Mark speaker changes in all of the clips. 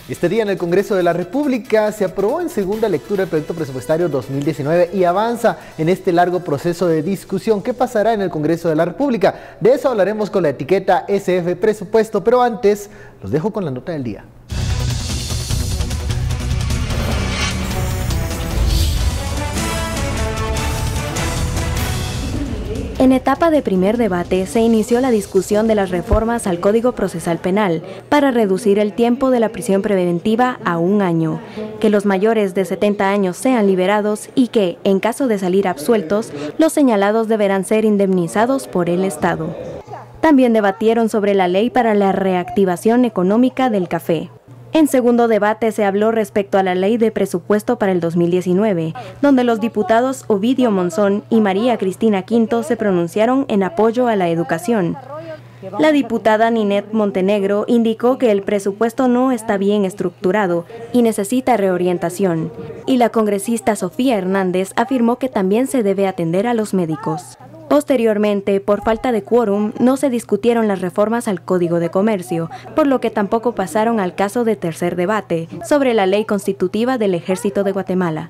Speaker 1: Este día en el Congreso de la República se aprobó en segunda lectura el proyecto presupuestario 2019 y avanza en este largo proceso de discusión. ¿Qué pasará en el Congreso de la República? De eso hablaremos con la etiqueta SF Presupuesto, pero antes los dejo con la nota del día.
Speaker 2: En etapa de primer debate se inició la discusión de las reformas al Código Procesal Penal para reducir el tiempo de la prisión preventiva a 1 año, que los mayores de 70 años sean liberados y que, en caso de salir absueltos, los señalados deberán ser indemnizados por el Estado. También debatieron sobre la ley para la reactivación económica del café. En segundo debate se habló respecto a la ley de presupuesto para el 2019, donde los diputados Ovidio Monzón y María Cristina Quinto se pronunciaron en apoyo a la educación. La diputada Ninette Montenegro indicó que el presupuesto no está bien estructurado y necesita reorientación. Y la congresista Sofía Hernández afirmó que también se debe atender a los médicos. Posteriormente, por falta de quórum, no se discutieron las reformas al Código de Comercio, por lo que tampoco pasaron al caso de tercer debate sobre la ley constitutiva del Ejército de Guatemala.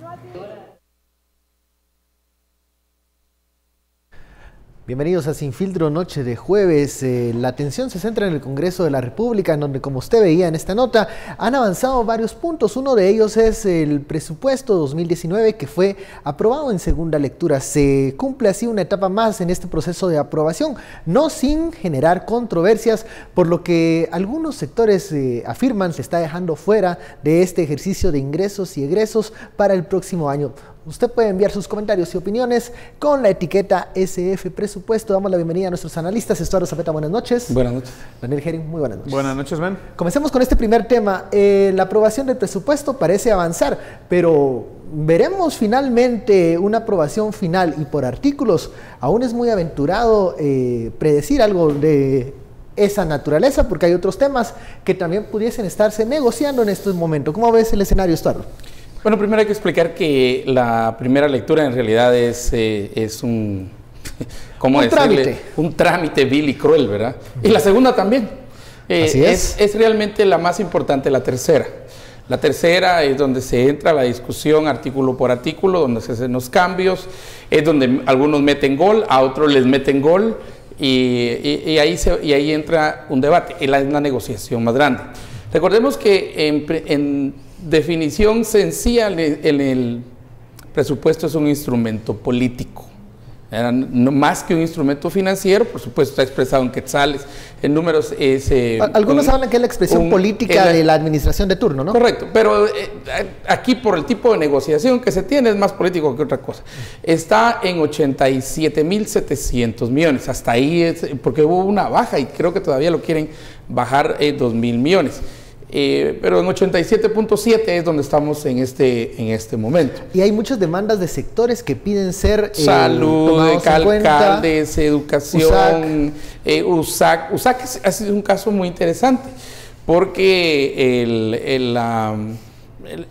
Speaker 1: Bienvenidos a Sin Filtro, noche de jueves. La atención se centra en el Congreso de la República, en donde, como usted veía en esta nota, han avanzado varios puntos. Uno de ellos es el presupuesto 2019, que fue aprobado en segunda lectura. Se cumple así una etapa más en este proceso de aprobación, no sin generar controversias, por lo que algunos sectores afirman se está dejando fuera de este ejercicio de ingresos y egresos para el próximo año. Usted puede enviar sus comentarios y opiniones con la etiqueta SF Presupuesto. Damos la bienvenida a nuestros analistas. Estuardo Zapeta, buenas noches.
Speaker 3: Buenas noches.
Speaker 1: Daniel Herring, muy buenas noches.
Speaker 3: Buenas noches, Ben.
Speaker 1: Comencemos con este primer tema. La aprobación del presupuesto parece avanzar, pero ¿veremos finalmente una aprobación final y por artículos? Aún es muy aventurado predecir algo de esa naturaleza, porque hay otros temas que también pudiesen estarse negociando en estos momentos. ¿Cómo ves el escenario, Estuardo?
Speaker 3: Bueno, primero hay que explicar que la primera lectura en realidad es un trámite vil y cruel, ¿verdad? Y la segunda también.
Speaker 1: Así es.
Speaker 3: Es realmente la más importante, la tercera. La tercera es donde se entra la discusión artículo por artículo, donde se hacen los cambios, es donde algunos meten gol, a otros les meten gol, y ahí entra un debate, es la negociación más grande. Recordemos que en definición sencilla, el presupuesto es un instrumento político, no más que un instrumento financiero. Por supuesto está expresado en quetzales, en números.
Speaker 1: Algunos hablan que es la expresión política de la administración de turno, ¿no?
Speaker 3: Correcto, pero aquí por el tipo de negociación que se tiene es más político que otra cosa. Está en 87.700 millones, hasta ahí porque hubo una baja y creo que todavía lo quieren bajar 2.000 millones. Pero en 87.7 es donde estamos en este momento. Y
Speaker 1: hay muchas demandas de sectores que piden ser
Speaker 3: salud, alcaldes, educación, USAC. USAC ha sido un caso muy interesante porque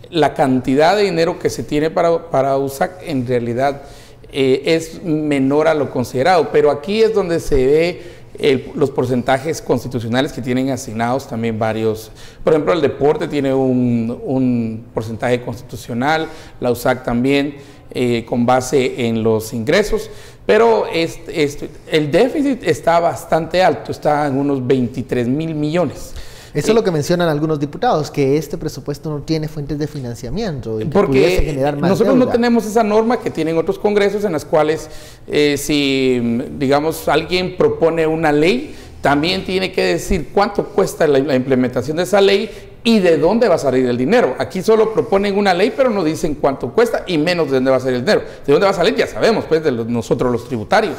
Speaker 3: la cantidad de dinero que se tiene para USAC en realidad es menor a lo considerado, pero aquí es donde se ve los porcentajes constitucionales que tienen asignados también varios. Por ejemplo, el deporte tiene un porcentaje constitucional, la USAC también, con base en los ingresos, pero el déficit está bastante alto, está en unos 23.000 millones.
Speaker 1: Eso es lo que mencionan algunos diputados, que este presupuesto no tiene fuentes de financiamiento. Y
Speaker 3: porque
Speaker 1: generar más
Speaker 3: nosotros
Speaker 1: deuda.
Speaker 3: No tenemos esa norma que tienen otros congresos en las cuales si, digamos, alguien propone una ley, también tiene que decir cuánto cuesta la implementación de esa ley y de dónde va a salir el dinero. Aquí solo proponen una ley, pero no dicen cuánto cuesta y menos de dónde va a salir el dinero. De dónde va a salir ya sabemos, pues, nosotros los tributarios,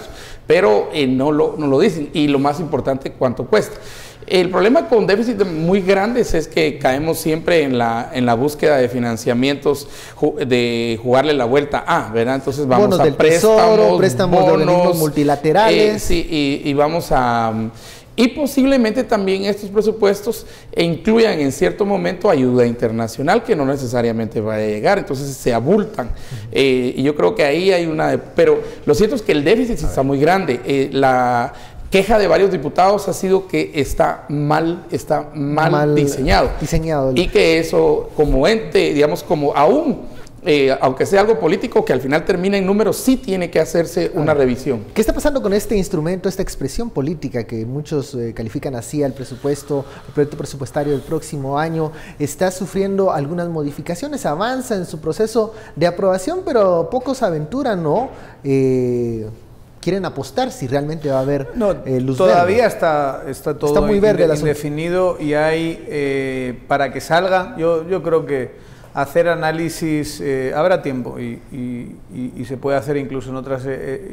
Speaker 3: pero no lo dicen. Y lo más importante, cuánto cuesta. El problema con déficit muy grandes es que caemos siempre en la búsqueda de financiamientos, de jugarle la vuelta a, ¿verdad? Entonces vamos
Speaker 1: bonos
Speaker 3: a
Speaker 1: del préstamos
Speaker 3: bonos,
Speaker 1: de organismos multilaterales.
Speaker 3: Sí, y vamos a... Y posiblemente también estos presupuestos incluyan en cierto momento ayuda internacional que no necesariamente va a llegar, entonces se abultan. Y yo creo que ahí hay pero lo cierto es que el déficit está muy grande. queja de varios diputados ha sido que está mal diseñado. Y que eso, como ente, digamos, como aún, aunque sea algo político, que al final termina en números, sí tiene que hacerse una revisión.
Speaker 1: ¿Qué está pasando con este instrumento, esta expresión política que muchos califican así al presupuesto, el proyecto presupuestario del próximo año? Está sufriendo algunas modificaciones, avanza en su proceso de aprobación, pero pocos aventuran, ¿no? Quieren apostar si realmente va a haber luz
Speaker 4: todavía
Speaker 1: verde.
Speaker 4: Está todo
Speaker 1: está muy verde
Speaker 4: indefinido y hay, para que salga, yo creo que hacer análisis, habrá tiempo y se puede hacer incluso en otras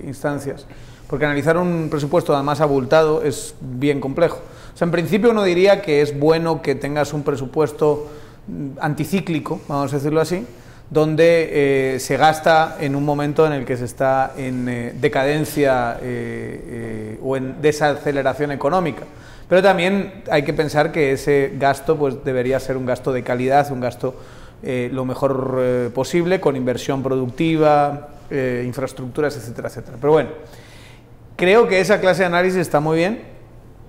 Speaker 4: instancias, porque analizar un presupuesto además abultado es bien complejo. O sea, en principio uno diría que es bueno que tengas un presupuesto anticíclico, vamos a decirlo así, donde se gasta en un momento en el que se está en decadencia o en desaceleración económica. Pero también hay que pensar que ese gasto pues debería ser un gasto de calidad, un gasto lo mejor posible, con inversión productiva, infraestructuras, etcétera, etcétera. Pero bueno, creo que esa clase de análisis está muy bien,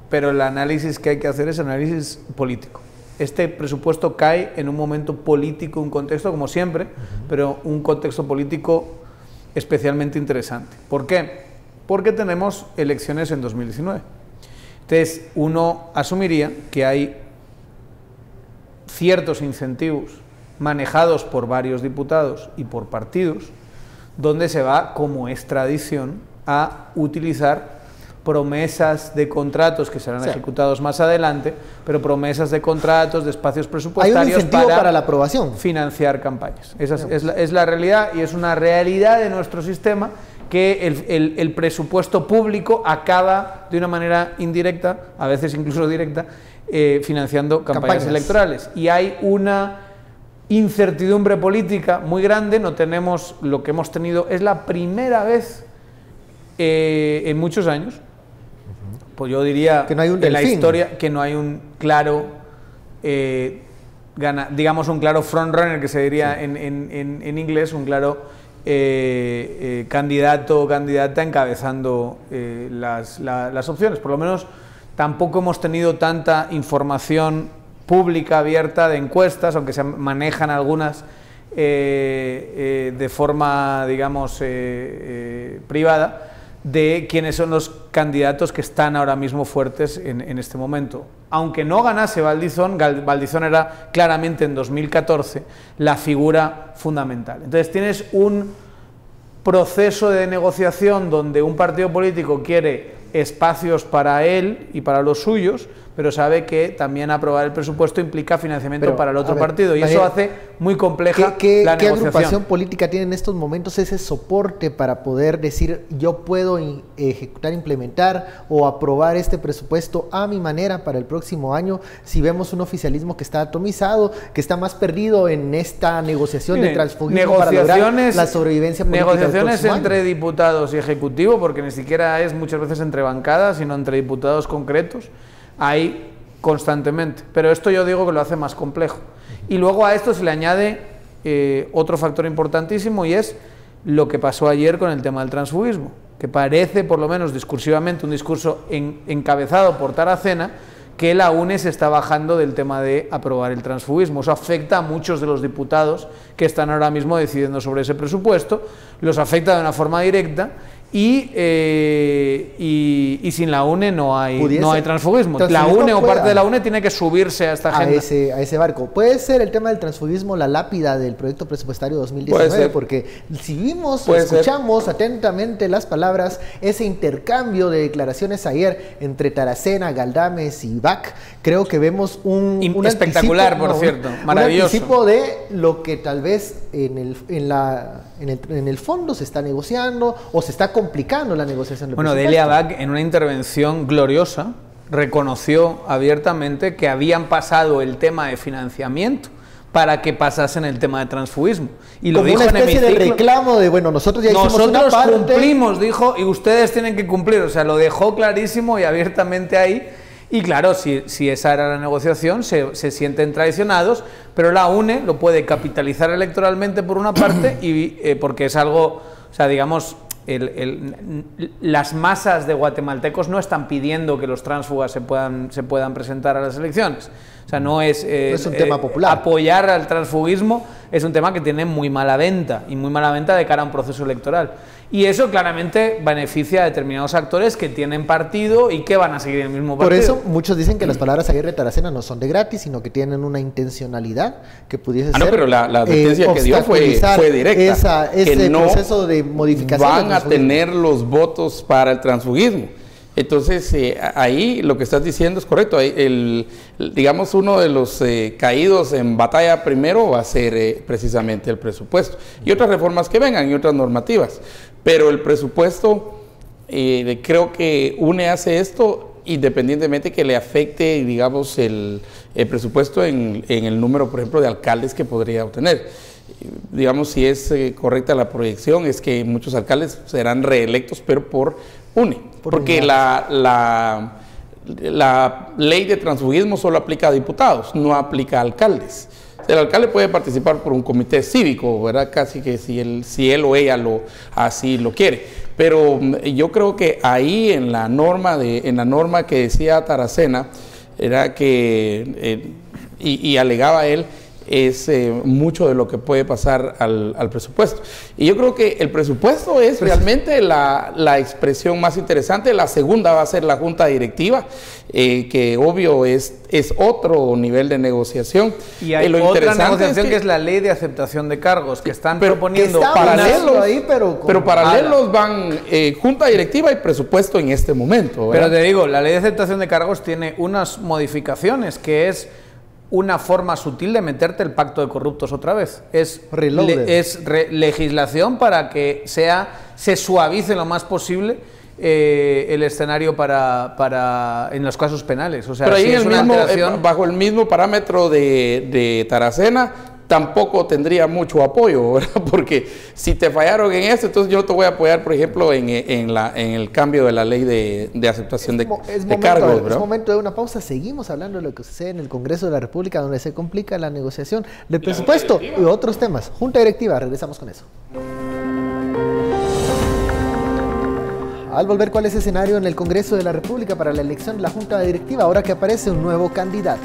Speaker 4: pero el análisis que hay que hacer es análisis político. Este presupuesto cae en un momento político, un contexto como siempre, pero un contexto político especialmente interesante. ¿Por qué? Porque tenemos elecciones en 2019. Entonces, uno asumiría que hay ciertos incentivos manejados por varios diputados y por partidos, donde se va, como es tradición, a utilizar promesas de contratos que serán ejecutados más adelante, pero promesas de contratos, de espacios presupuestarios
Speaker 1: para la aprobación,
Speaker 4: financiar campañas. Esa es la realidad, y es una realidad de nuestro sistema que el presupuesto público acaba de una manera indirecta, a veces incluso directa, financiando campañas electorales. Y hay una incertidumbre política muy grande. No tenemos lo que hemos tenido, es la primera vez en muchos años, pues yo diría
Speaker 1: que no hay un
Speaker 4: en la historia, que no hay un claro digamos un claro frontrunner, que se diría en inglés, un claro candidato o candidata encabezando las opciones. Por lo menos tampoco hemos tenido tanta información pública, abierta, de encuestas, aunque se manejan algunas de forma, digamos, privada, de quiénes son los candidatos que están ahora mismo fuertes en este momento. Aunque no ganase Valdizón era claramente en 2014 la figura fundamental. Entonces tienes un proceso de negociación donde un partido político quiere espacios para él y para los suyos, pero sabe que también aprobar el presupuesto implica financiamiento para el otro partido, y eso hace muy compleja la negociación.
Speaker 1: ¿Qué agrupación política tiene en estos momentos ese soporte para poder decir yo puedo ejecutar, implementar o aprobar este presupuesto a mi manera para el próximo año, si vemos un oficialismo que está atomizado, que está más perdido en esta negociación de transfugismo para lograr la sobrevivencia política del próximo año?
Speaker 4: Negociaciones entre diputados y ejecutivo, porque ni siquiera es muchas veces entre bancadas, sino entre diputados concretos, hay constantemente, pero esto yo digo que lo hace más complejo. Y luego a esto se le añade otro factor importantísimo, y es lo que pasó ayer con el tema del transfugismo, que parece, por lo menos discursivamente, un discurso encabezado por Taracena, que la UNE se está bajando del tema de aprobar el transfugismo. Eso afecta a muchos de los diputados que están ahora mismo decidiendo sobre ese presupuesto, los afecta de una forma directa, y sin la UNE no hay transfugismo. La UNE o parte de la UNE tiene que subirse a esta agenda.
Speaker 1: A ese barco. ¿Puede ser el tema del transfugismo la lápida del proyecto presupuestario 2019? Porque si vimos, escuchamos atentamente las palabras, ese intercambio de declaraciones ayer entre Taracena, Galdames y Bach, creo que vemos un
Speaker 4: espectacular, por cierto, maravilloso.
Speaker 1: Un anticipo de lo que tal vez en el fondo se está negociando o se está complicando la negociación del presupuesto.
Speaker 4: Delia Bach, en una intervención gloriosa, reconoció abiertamente que habían pasado el tema de financiamiento para que pasasen el tema de transfugismo. Y lo dijo en hemiciclo. Como una especie de reclamo de, nosotros ya hicimos una parte. Nosotros cumplimos, dijo, y ustedes tienen que cumplir. O sea, lo dejó clarísimo y abiertamente ahí. Y claro, si esa era la negociación, se sienten traicionados, pero la UNE lo puede capitalizar electoralmente por una parte, y porque es algo, o sea, digamos, las masas de guatemaltecos no están pidiendo que los tránsfugas se puedan presentar a las elecciones. O sea, no es
Speaker 1: un tema popular.
Speaker 4: Apoyar al transfugismo es un tema que tiene muy mala venta, y muy mala venta de cara a un proceso electoral. Y eso claramente beneficia a determinados actores que tienen partido y que van a seguir el mismo partido.
Speaker 1: Por eso muchos dicen que las palabras Aguirre Taracena no son de gratis, sino que tienen una intencionalidad que pudiese ser.
Speaker 3: No, pero la advertencia que dio fue directa.
Speaker 1: Ese proceso de modificación.
Speaker 3: Van a tener los votos para el transfugismo. Entonces, ahí lo que estás diciendo es correcto. Digamos, uno de los caídos en batalla primero va a ser precisamente el presupuesto. Y otras reformas que vengan y otras normativas. Pero el presupuesto, creo que UNE hace esto independientemente que le afecte, digamos, el presupuesto en el número, por ejemplo, de alcaldes que podría obtener. Digamos, si es correcta la proyección, es que muchos alcaldes serán reelectos, pero por UNE, porque la ley de transfugismo solo aplica a diputados, no aplica a alcaldes. El alcalde puede participar por un comité cívico, ¿verdad? Casi que si él o ella así lo quiere. Pero yo creo que ahí en la norma que decía Taracena, era que, y alegaba él, es mucho de lo que puede pasar al presupuesto. Y yo creo que el presupuesto es realmente la expresión más interesante. La segunda va a ser la junta directiva, que obvio es otro nivel de negociación.
Speaker 4: Y hay otra negociación que es la ley de aceptación de cargos, que están proponiendo
Speaker 1: paralelos ahí,
Speaker 3: pero paralelos van junta directiva y presupuesto en este momento, ¿verdad?
Speaker 4: Pero te digo, la ley de aceptación de cargos tiene unas modificaciones que es una forma sutil de meterte el pacto de corruptos otra vez. Es legislación para que se suavice lo más posible el escenario en los casos penales. O sea,
Speaker 3: pero ahí
Speaker 4: si
Speaker 3: bajo el mismo parámetro de Taracena, tampoco tendría mucho apoyo, ¿verdad? Porque si te fallaron en eso, entonces yo te voy a apoyar, por ejemplo, en el cambio de la ley de aceptación de cargos, ¿verdad?
Speaker 1: Es momento de una pausa. Seguimos hablando de lo que sucede en el Congreso de la República, donde se complica la negociación del presupuesto y otros temas. Junta directiva, regresamos con eso. Al volver, ¿cuál es el escenario en el Congreso de la República para la elección de la Junta Directiva, ahora que aparece un nuevo candidato?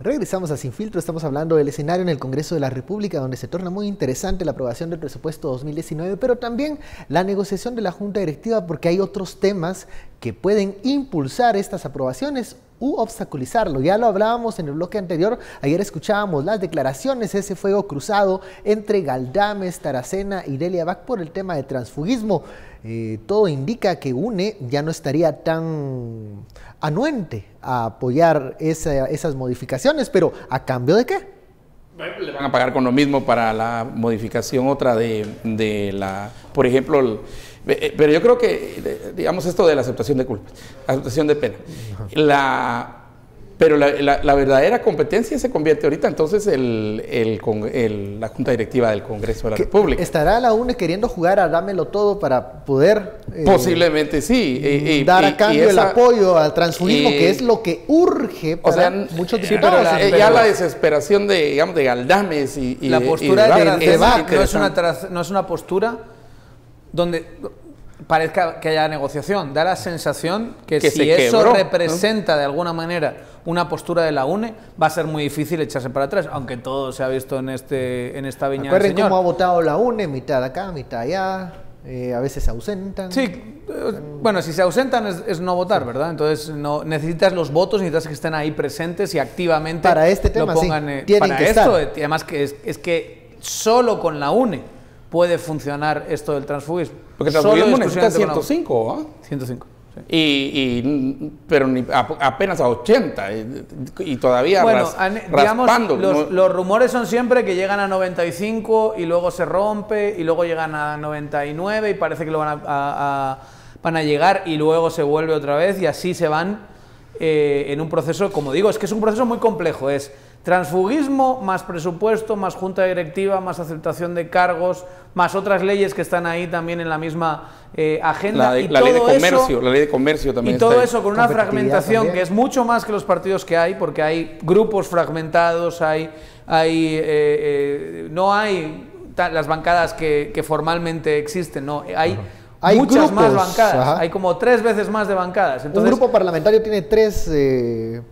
Speaker 1: Regresamos a Sin Filtro, estamos hablando del escenario en el Congreso de la República, donde se torna muy interesante la aprobación del presupuesto 2019, pero también la negociación de la Junta Directiva, porque hay otros temas que pueden impulsar estas aprobaciones u obstaculizarlo. Ya lo hablábamos en el bloque anterior, ayer escuchábamos las declaraciones, ese fuego cruzado entre Galdames, Taracena y Delia Bac por el tema de transfugismo. Todo indica que UNE ya no estaría tan anuente a apoyar esas modificaciones, pero ¿a cambio de qué?
Speaker 3: Le van a pagar con lo mismo para la modificación otra por ejemplo, pero yo creo que, digamos, esto de la aceptación de culpas, aceptación de pena, pero la verdadera competencia se convierte ahorita entonces la Junta Directiva del Congreso de la República.
Speaker 1: ¿Estará la UNE queriendo jugar a dámelo todo para poder
Speaker 3: posiblemente sí
Speaker 1: dar a cambio el apoyo al transfugismo, que es lo que urge para muchos diputados?
Speaker 3: Ya la desesperación de Galdames y
Speaker 4: la postura de Bac no es una postura donde parezca que haya negociación. Da la sensación que si eso representa de alguna manera una postura de la UNE, va a ser muy difícil echarse para atrás, aunque todo se ha visto en esta viña del señor.
Speaker 1: Cómo ha votado la UNE, mitad acá, mitad allá, a veces se ausentan.
Speaker 4: Sí, bueno, si se ausentan es no votar, ¿verdad? Entonces necesitas los votos, necesitas que estén ahí presentes y activamente
Speaker 1: para este tema
Speaker 4: lo pongan,
Speaker 1: sí, tienen
Speaker 4: para
Speaker 1: que
Speaker 4: esto,
Speaker 1: estar.
Speaker 4: Además que es que solo con la UNE puede funcionar esto del transfugismo.
Speaker 3: Porque el transfugismo necesita 105, ¿ah?
Speaker 4: 105. Sí.
Speaker 3: Pero apenas a 80 y todavía raspando.
Speaker 4: Los rumores son siempre que llegan a 95 y luego se rompe y luego llegan a 99 y parece que lo van a llegar y luego se vuelve otra vez y así se van en un proceso, como digo, es que es un proceso muy complejo, es Transfugismo más presupuesto, más junta directiva, más aceptación de cargos, más otras leyes que están ahí también en la misma agenda.
Speaker 3: La ley de comercio también.
Speaker 4: Y todo eso con una fragmentación también, que es mucho más que los partidos que hay, porque hay grupos fragmentados, no hay las bancadas que formalmente existen, no, hay muchas grupos, más bancadas, ajá. Hay como 3 veces más de bancadas. Entonces,
Speaker 1: un grupo parlamentario tiene 3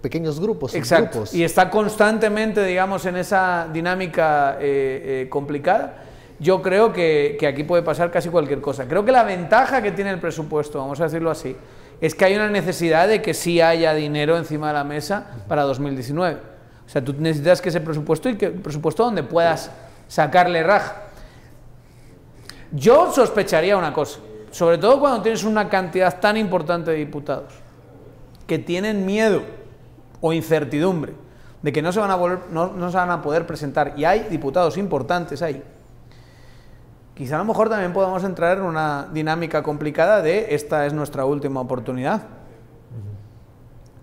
Speaker 1: pequeños grupos.
Speaker 4: Exacto,
Speaker 1: grupos.
Speaker 4: Y está constantemente, digamos, en esa dinámica complicada. Yo creo que aquí puede pasar casi cualquier cosa. Creo que la ventaja que tiene el presupuesto, vamos a decirlo así, es que hay una necesidad de que sí haya dinero encima de la mesa para 2019. O sea, tú necesitas que ese presupuesto y que el presupuesto donde puedas sacarle raja. Yo sospecharía una cosa, sobre todo cuando tienes una cantidad tan importante de diputados que tienen miedo o incertidumbre de que no se van a poder presentar, y hay diputados importantes ahí. Quizá a lo mejor también podamos entrar en una dinámica complicada de esta es nuestra última oportunidad.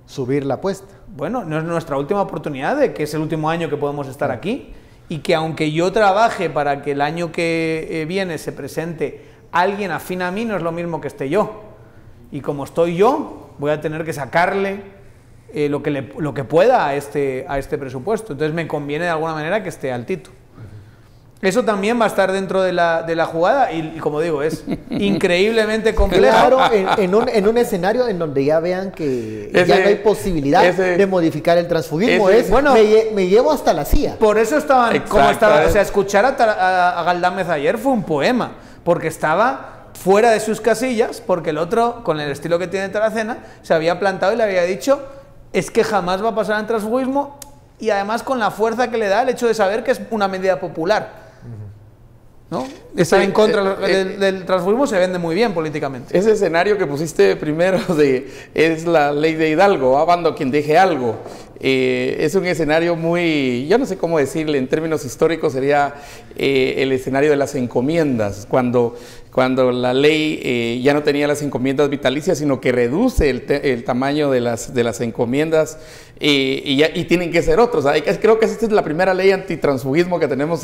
Speaker 1: Subir la apuesta.
Speaker 4: Bueno, no es nuestra última oportunidad, de que es el último año que podemos estar aquí, y que aunque yo trabaje para que el año que viene se presente alguien afín a mí, no es lo mismo que esté yo. Y como estoy yo, voy a tener que sacarle lo que pueda a este presupuesto. Entonces me conviene de alguna manera que esté altito. Eso también va a estar dentro de la jugada y como digo, es increíblemente complejo.
Speaker 1: Claro, en un escenario en donde ya vean que ya no hay posibilidad de modificar el transfugismo. Bueno, me llevo hasta la CIA.
Speaker 4: Por eso estaban como estaban. O sea, escuchar a Galdámez ayer fue un poema, porque estaba fuera de sus casillas, porque el otro, con el estilo que tiene Taracena, se había plantado y le había dicho, es que jamás va a pasar el transfugismo, y además con la fuerza que le da el hecho de saber que es una medida popular. ¿No? Estar en contra del transfugismo se vende muy bien políticamente.
Speaker 3: Ese escenario que pusiste primero es la ley de Hidalgo, bando quien deje algo. Es un escenario muy, yo no sé cómo decirle, en términos históricos sería el escenario de las encomiendas, cuando la ley ya no tenía las encomiendas vitalicias, sino que reduce el tamaño de las encomiendas y tienen que ser otros. Creo que esta es la primera ley antitransfugismo que tenemos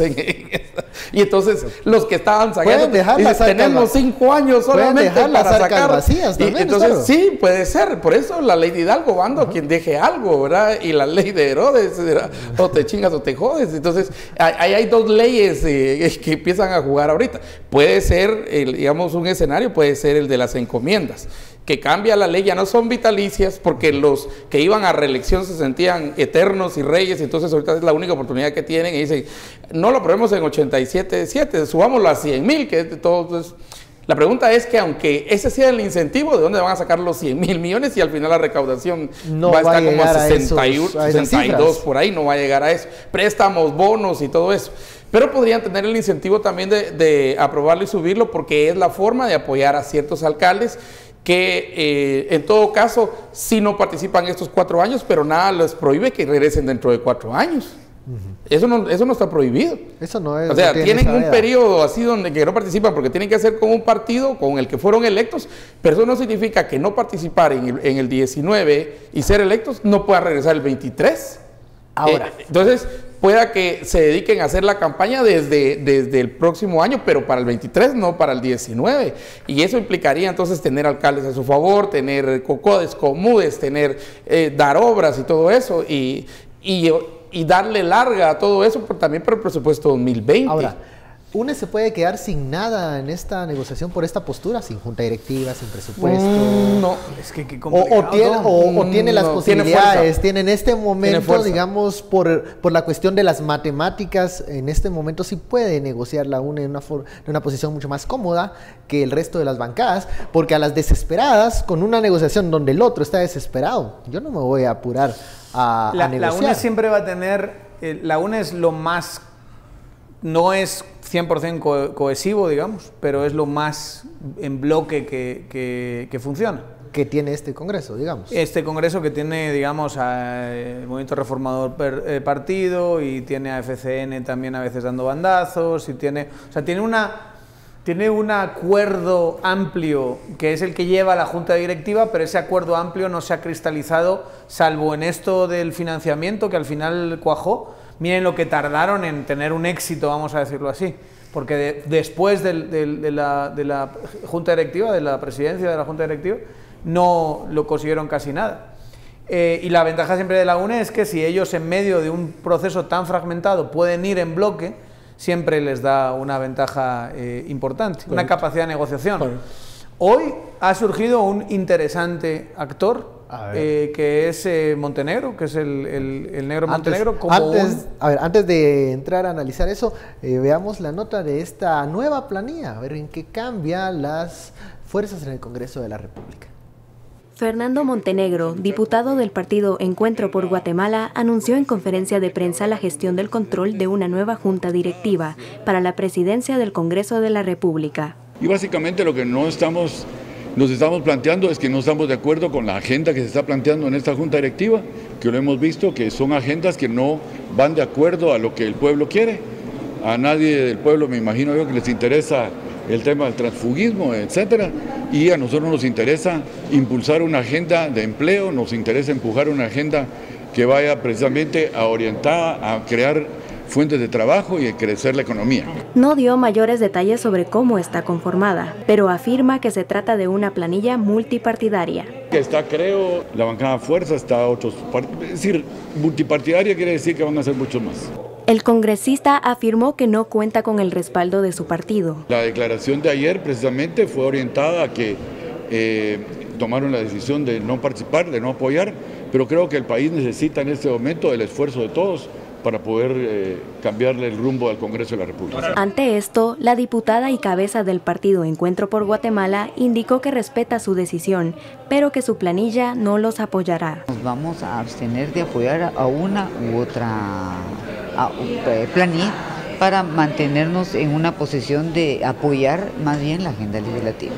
Speaker 3: y entonces los que estaban sacando tenemos 5 años solamente para sacar
Speaker 1: vacías también,
Speaker 3: entonces
Speaker 1: claro.
Speaker 3: Sí, puede ser, por eso la ley de Hidalgo, bando quien deje algo, ¿verdad? Y la ley de Herodes, ¿verdad? O te chingas o te jodes. Entonces ahí hay 2 leyes que empiezan a jugar ahorita. Puede ser digamos un escenario, puede ser el de las encomiendas, que cambia la ley, ya no son vitalicias, porque los que iban a reelección se sentían eternos y reyes, entonces ahorita es la única oportunidad que tienen, y dicen, no lo probemos en 87.7, subámoslo a 100,000, que es de todo. Entonces, la pregunta es que aunque ese sea el incentivo, ¿de dónde van a sacar los 100,000 millones? Y al final la recaudación
Speaker 1: no
Speaker 3: va a estar como a
Speaker 1: 62
Speaker 3: por ahí, no va a llegar a eso. Préstamos, bonos y todo eso. Pero podrían tener el incentivo también de aprobarlo y subirlo, porque es la forma de apoyar a ciertos alcaldes que en todo caso sí no participan estos 4 años, pero nada les prohíbe que regresen dentro de 4 años. Eso no está prohibido.
Speaker 1: Eso no es.
Speaker 3: O sea, tienen un periodo así donde que no participan porque tienen que hacer con un partido con el que fueron electos, pero eso no significa que no participar en el 19 y ser electos no puedan regresar el 23.
Speaker 1: Ahora.
Speaker 3: Entonces, pueda que se dediquen a hacer la campaña desde el próximo año, pero para el 23, no para el 19. Y eso implicaría entonces tener alcaldes a su favor, tener COCODES, COMUDES, dar obras y todo eso, y darle larga a todo eso, pero también para el presupuesto 2020.
Speaker 1: Ahora, ¿UNES se puede quedar sin nada en esta negociación por esta postura? Sin junta directiva, sin presupuesto.
Speaker 3: No,
Speaker 4: es que qué complicado.
Speaker 1: O tiene las posibilidades, tiene en este momento,
Speaker 3: digamos,
Speaker 1: por la cuestión de las matemáticas, en este momento sí puede negociar la UNE en una posición mucho más cómoda que el resto de las bancadas, porque a las desesperadas, con una negociación donde el otro está desesperado, yo no me voy a apurar a negociar.
Speaker 4: La UNE siempre va a tener, la UNE es lo más, no es 100% cohesivo, digamos, pero es lo más en bloque que funciona.
Speaker 1: Que tiene este Congreso, digamos.
Speaker 4: Este Congreso que tiene, digamos, el Movimiento Reformador Partido, y tiene a FCN también a veces dando bandazos, y tiene tiene un acuerdo amplio que es el que lleva a la Junta Directiva, pero ese acuerdo amplio no se ha cristalizado, salvo en esto del financiamiento, que al final cuajó. Miren lo que tardaron en tener un éxito, vamos a decirlo así, porque después de la Junta Directiva, de la presidencia de la Junta Directiva, no lo consiguieron casi nada. Y la ventaja siempre de la UNE es que si ellos en medio de un proceso tan fragmentado pueden ir en bloque, siempre les da una ventaja importante, una capacidad de negociación. Hoy ha surgido un interesante actor, que es Montenegro, que es el negro Montenegro.
Speaker 1: Antes de entrar a analizar eso, veamos la nota de esta nueva planilla, a ver en qué cambia las fuerzas en el Congreso de la República.
Speaker 2: Fernando Montenegro, diputado del partido Encuentro por Guatemala, anunció en conferencia de prensa la gestión del control de una nueva junta directiva para la presidencia del Congreso de la República.
Speaker 5: Y básicamente lo que nos estamos planteando es que no estamos de acuerdo con la agenda que se está planteando en esta junta directiva, que lo hemos visto, que son agendas que no van de acuerdo a lo que el pueblo quiere. A nadie del pueblo, me imagino yo, que les interesa el tema del transfugismo, etcétera, y a nosotros nos interesa impulsar una agenda de empleo, nos interesa empujar una agenda que vaya precisamente orientada a crear fuentes de trabajo y a crecer la economía.
Speaker 2: No dio mayores detalles sobre cómo está conformada, pero afirma que se trata de una planilla multipartidaria.
Speaker 5: Está, creo, la bancada Fuerza, está otros, es decir, multipartidaria quiere decir que van a ser muchos más.
Speaker 2: El congresista afirmó que no cuenta con el respaldo de su partido.
Speaker 5: La declaración de ayer precisamente fue orientada a que tomaron la decisión de no participar, de no apoyar, pero creo que el país necesita en este momento el esfuerzo de todos para poder cambiarle el rumbo al Congreso de la República.
Speaker 2: Ante esto, la diputada y cabeza del partido Encuentro por Guatemala indicó que respeta su decisión, pero que su planilla no los apoyará.
Speaker 6: Nos vamos a abstener de apoyar a una u otra planilla para mantenernos en una posición de apoyar más bien la agenda legislativa.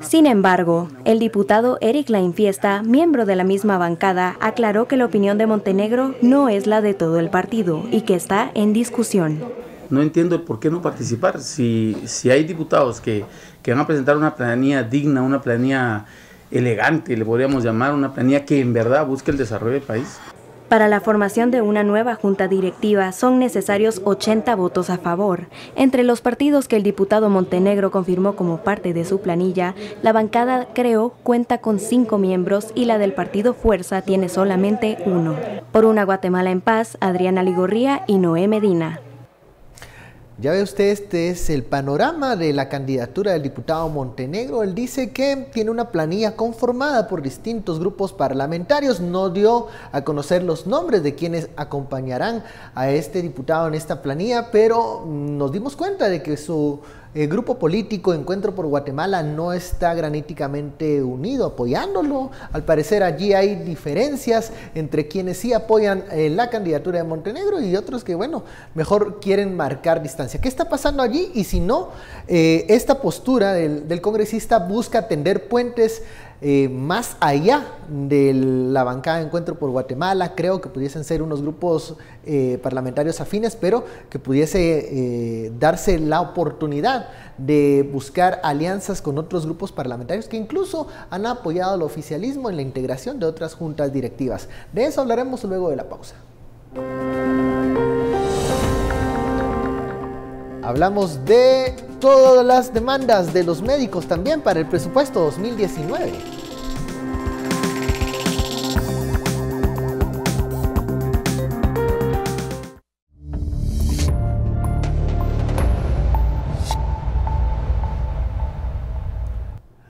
Speaker 2: Sin embargo, el diputado Eric Lainfiesta, miembro de la misma bancada, aclaró que la opinión de Montenegro no es la de todo el partido y que está en discusión.
Speaker 7: No entiendo el por qué no participar. Si hay diputados que van a presentar una planilla digna, una planilla elegante, le podríamos llamar, una planilla que en verdad busque el desarrollo del país.
Speaker 2: Para la formación de una nueva junta directiva son necesarios 80 votos a favor. Entre los partidos que el diputado Montenegro confirmó como parte de su planilla, la bancada Creo cuenta con 5 miembros y la del partido Fuerza tiene solamente 1. Por una Guatemala en paz, Adriana Ligorría y Noé Medina.
Speaker 1: Ya ve usted, este es el panorama de la candidatura del diputado Montenegro. Él dice que tiene una planilla conformada por distintos grupos parlamentarios. No dio a conocer los nombres de quienes acompañarán a este diputado en esta planilla, pero nos dimos cuenta de que su grupo político Encuentro por Guatemala no está graníticamente unido apoyándolo. Al parecer allí hay diferencias entre quienes sí apoyan la candidatura de Montenegro y otros que, bueno, mejor quieren marcar distancia. ¿Qué está pasando allí? Y si no, esta postura del congresista busca tender puentes más allá de la bancada de Encuentro por Guatemala. Creo que pudiesen ser unos grupos parlamentarios afines, pero que pudiese darse la oportunidad de buscar alianzas con otros grupos parlamentarios que incluso han apoyado al oficialismo en la integración de otras juntas directivas. De eso hablaremos luego de la pausa. Hablamos de todas las demandas de los médicos también para el presupuesto 2019.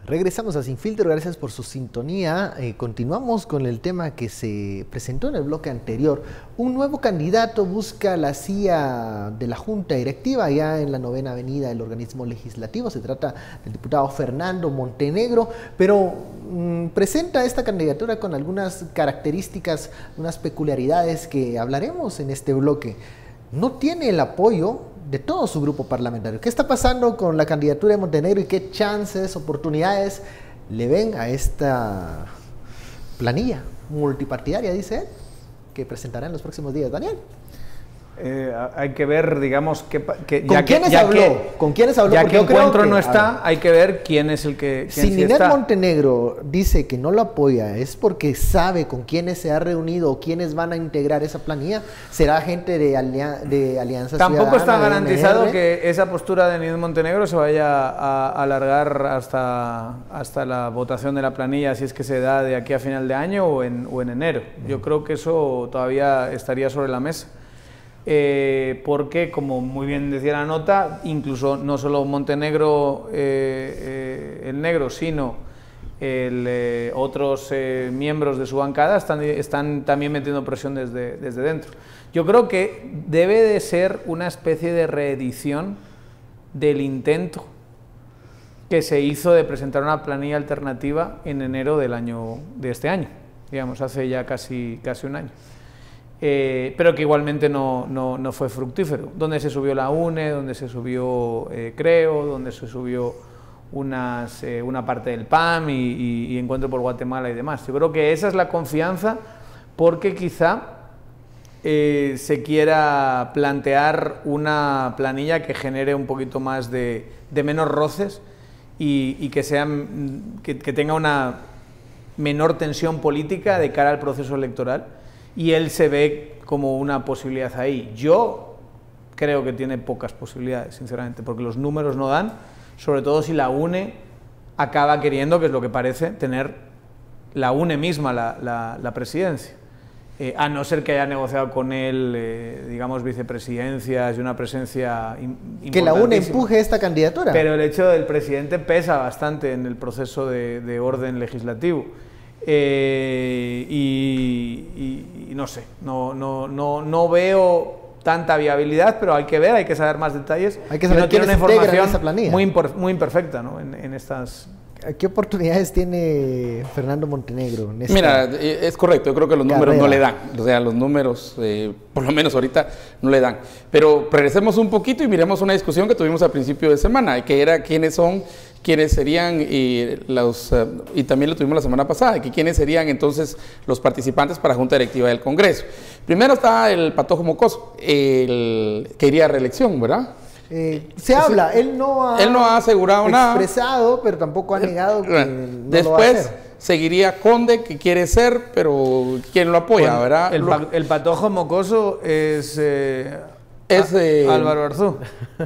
Speaker 1: Regresamos a Sin Filtro, gracias por su sintonía. Continuamos con el tema que se presentó en el bloque anterior. Un nuevo candidato busca la silla de la Junta Directiva allá en la 9ª Avenida del organismo legislativo. Se trata del diputado Fernando Montenegro, pero presenta esta candidatura con algunas características, unas peculiaridades que hablaremos en este bloque. No tiene el apoyo de todo su grupo parlamentario. ¿Qué está pasando con la candidatura de Montenegro y qué chances, oportunidades le ven a esta planilla multipartidaria, dice él, que presentará en los próximos días? Daniel.
Speaker 4: Hay que ver, digamos,
Speaker 1: ¿Con quiénes habló?
Speaker 4: Ya que Encuentro no está, hay que ver quién es el que...
Speaker 1: Si Ninette Montenegro dice que no lo apoya, ¿es porque sabe con quiénes se ha reunido o quiénes van a integrar esa planilla? ¿Será gente de Alianza Ciudadana?
Speaker 4: Tampoco está garantizado que esa postura de Ninette Montenegro se vaya a alargar hasta la votación de la planilla, si es que se da de aquí a final de año o en enero. Yo creo que eso todavía estaría sobre la mesa. Porque, como muy bien decía la nota, incluso no solo Montenegro el negro, sino otros miembros de su bancada están también metiendo presión desde dentro. Yo creo que debe de ser una especie de reedición del intento que se hizo de presentar una planilla alternativa en enero de este año, digamos, hace ya casi un año. Pero que igualmente no fue fructífero, donde se subió la UNE, donde se subió Creo, donde se subió una parte del PAM y Encuentro por Guatemala y demás. Yo creo que esa es la confianza, porque quizá se quiera plantear una planilla que genere un poquito más de menos roces y que tenga una menor tensión política de cara al proceso electoral. Y él se ve como una posibilidad ahí. Yo creo que tiene pocas posibilidades, sinceramente, porque los números no dan, sobre todo si la UNE acaba queriendo, que es lo que parece, tener la UNE misma la presidencia. A no ser que haya negociado con él, digamos, vicepresidencias y una presencia importantísima.
Speaker 1: Que la UNE empuje esta candidatura.
Speaker 4: Pero el hecho del presidente pesa bastante en el proceso de orden legislativo. Y no sé, no veo tanta viabilidad, pero hay que ver, hay que saber más detalles.
Speaker 1: Hay que saber quién
Speaker 4: una información
Speaker 1: muy
Speaker 4: imperfecta, ¿no? en estas...
Speaker 1: ¿Qué oportunidades tiene Fernando Montenegro en esta
Speaker 3: Mira, es correcto, yo creo que los números no le dan, o sea, los números, por lo menos ahorita, no le dan. Pero regresemos un poquito y miremos una discusión que tuvimos al principio de semana, que era quiénes serían, y también lo tuvimos la semana pasada, que quiénes serían entonces los participantes para la Junta Directiva del Congreso. Primero está el Patojo Mocoso, que iría a reelección, ¿verdad?
Speaker 1: Se habla, él no ha
Speaker 3: asegurado nada,
Speaker 1: expresado, pero tampoco ha negado que no
Speaker 3: después
Speaker 1: lo va a hacer.
Speaker 3: Seguiría Conde, que quiere ser, pero ¿quién lo apoya, verdad?
Speaker 4: El Patojo Mocoso es Álvaro Arzú.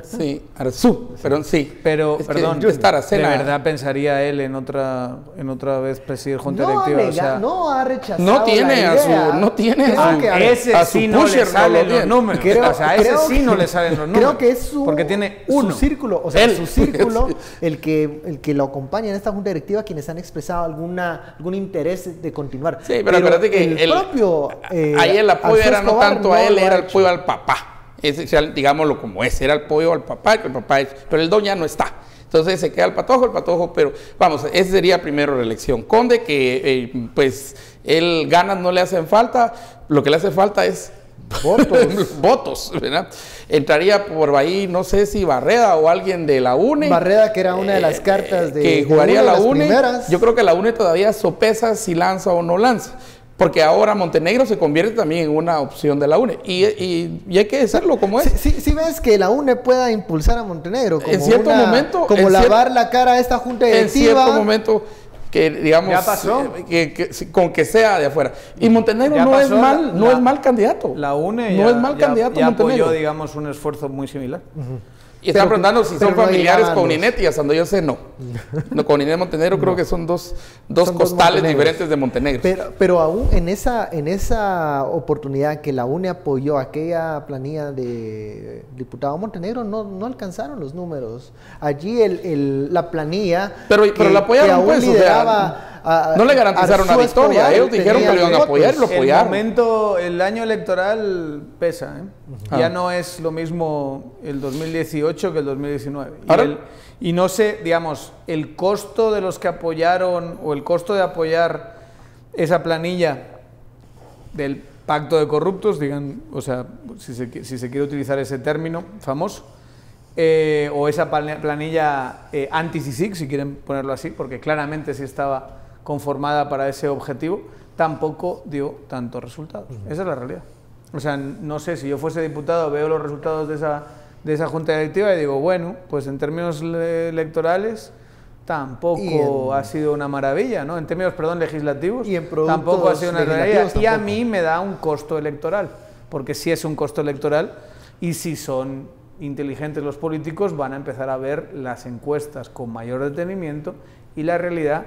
Speaker 3: Sí, Arzú, pero sí.
Speaker 4: Pero, perdón,
Speaker 3: de
Speaker 4: verdad pensaría él en otra vez presidir Junta Directiva.
Speaker 1: No ha rechazado
Speaker 3: no tiene
Speaker 1: la idea.
Speaker 3: No tiene
Speaker 4: ese sí no le salen los números. Ese sí no le salen los números.
Speaker 1: Creo que es
Speaker 4: porque tiene uno.
Speaker 1: Su círculo, o sea, su círculo, el que lo acompaña en esta Junta Directiva, quienes han expresado algún interés de continuar.
Speaker 3: Sí, pero acuérdate que
Speaker 1: el propio
Speaker 3: ahí el apoyo era no tanto a él, era el apoyo al papá. Digámoslo como es, era el apoyo al papá, pero el don ya no está. Entonces se queda el Patojo, pero vamos, ese sería primero reelección. Conde, que pues él ganas no le hacen falta, lo que le hace falta es votos, ¿verdad? Entraría por ahí, no sé si Barreda o alguien de la UNE.
Speaker 1: Barreda, que era una de las cartas
Speaker 3: que jugaría la UNE. Yo creo que la UNE todavía sopesa si lanza o no lanza. Porque ahora Montenegro se convierte también en una opción de la UNE. Y hay que decirlo como es.
Speaker 1: Sí ves que la UNE pueda impulsar a Montenegro. Como
Speaker 3: en cierto momento.
Speaker 1: Como lavar la cara a esta junta directiva.
Speaker 3: En cierto momento, que digamos.
Speaker 4: Ya pasó.
Speaker 3: Con que sea de afuera. Y Montenegro no es mal candidato.
Speaker 4: La UNE
Speaker 3: no es mal candidato.
Speaker 4: Ya apoyó, digamos, un esfuerzo muy similar.
Speaker 3: Y están preguntando si son familiares con Ninette, y hasta donde yo sé, no. Con Ninette Montenegro creo que son dos costales diferentes de Montenegro.
Speaker 1: Pero aún en esa oportunidad que la UNE apoyó aquella planilla de diputado Montenegro, no alcanzaron los números. Allí la planilla
Speaker 3: pero la apoyaron,
Speaker 1: que aún lideraba...
Speaker 3: No le garantizaron una victoria, ellos dijeron que lo iban a apoyar y lo apoyaron.
Speaker 4: El año electoral pesa, ya no es lo mismo el 2018 que el 2019. Y no sé, digamos, el costo de los que apoyaron o el costo de apoyar esa planilla del pacto de corruptos, digan, o sea, si se quiere utilizar ese término famoso, o esa planilla anti-CICIG, si quieren ponerlo así, porque claramente sí estaba conformada para ese objetivo, tampoco dio tantos resultados. Esa es la realidad. O sea, no sé, si yo fuese diputado, veo los resultados de esa junta directiva y digo, bueno, pues en términos electorales tampoco ha sido una maravilla, ¿no? En términos, perdón, legislativos, tampoco ha sido una maravilla. Y a mí me da un costo electoral, porque sí es un costo electoral, y si son inteligentes los políticos van a empezar a ver las encuestas con mayor detenimiento, y la realidad,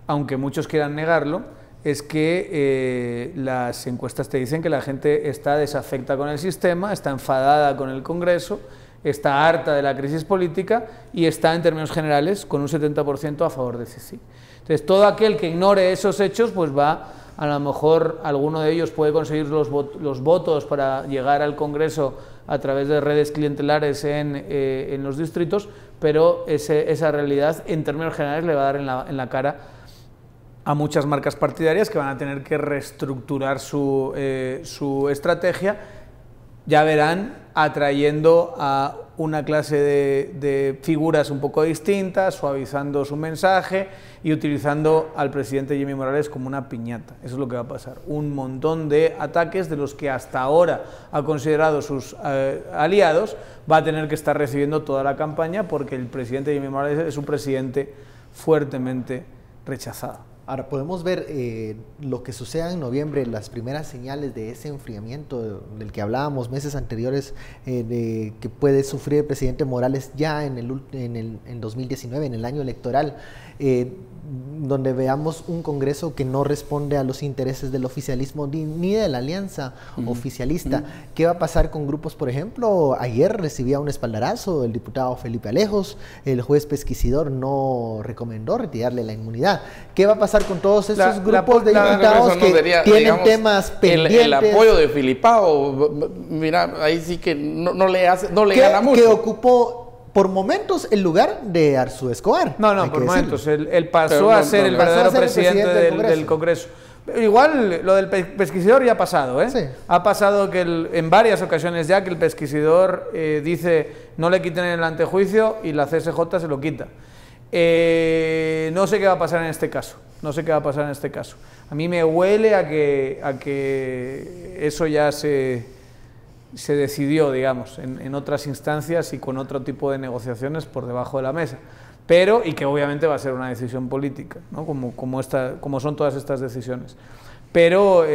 Speaker 4: aunque muchos quieran negarlo, es que las encuestas te dicen que la gente está desafecta con el sistema, está enfadada con el Congreso, está harta de la crisis política y está, en términos generales, con un 70% a favor de sí. Entonces, todo aquel que ignore esos hechos, pues va, a lo mejor alguno de ellos puede conseguir los votos para llegar al Congreso a través de redes clientelares en los distritos, pero esa realidad, en términos generales, le va a dar en la cara a muchas marcas partidarias que van a tener que reestructurar su estrategia. Ya verán, atrayendo a una clase de figuras un poco distintas, suavizando su mensaje y utilizando al presidente Jimmy Morales como una piñata. Eso es lo que va a pasar. Un montón de ataques de los que hasta ahora ha considerado sus aliados, va a tener que estar recibiendo toda la campaña, porque el presidente Jimmy Morales es un presidente fuertemente rechazado.
Speaker 1: Ahora, podemos ver lo que suceda en noviembre, las primeras señales de ese enfriamiento del que hablábamos meses anteriores, de que puede sufrir el presidente Morales ya en 2019, en el año electoral, donde veamos un Congreso que no responde a los intereses del oficialismo ni de la alianza oficialista. ¿Qué va a pasar con grupos, por ejemplo? Ayer recibía un espaldarazo el diputado Felipe Alejos, el juez pesquisidor no recomendó retirarle la inmunidad. ¿Qué va a pasar con todos esos grupos de diputados que tienen, digamos, temas pendientes?
Speaker 3: El apoyo de Filipao, mira, ahí sí que no le gana mucho.
Speaker 1: Que ocupó por momentos el lugar de Arzú Escobar.
Speaker 4: No, por momentos. Él pasó a ser el verdadero presidente del Congreso. Igual lo del pesquisidor ya ha pasado, ¿eh? Sí. Ha pasado que en varias ocasiones ya que el pesquisidor dice no le quiten el antejuicio y la CSJ se lo quita. No sé qué va a pasar en este caso. A mí me huele a que eso ya se decidió, digamos, en otras instancias y con otro tipo de negociaciones por debajo de la mesa, pero, y que obviamente va a ser una decisión política, ¿no? como son todas estas decisiones, pero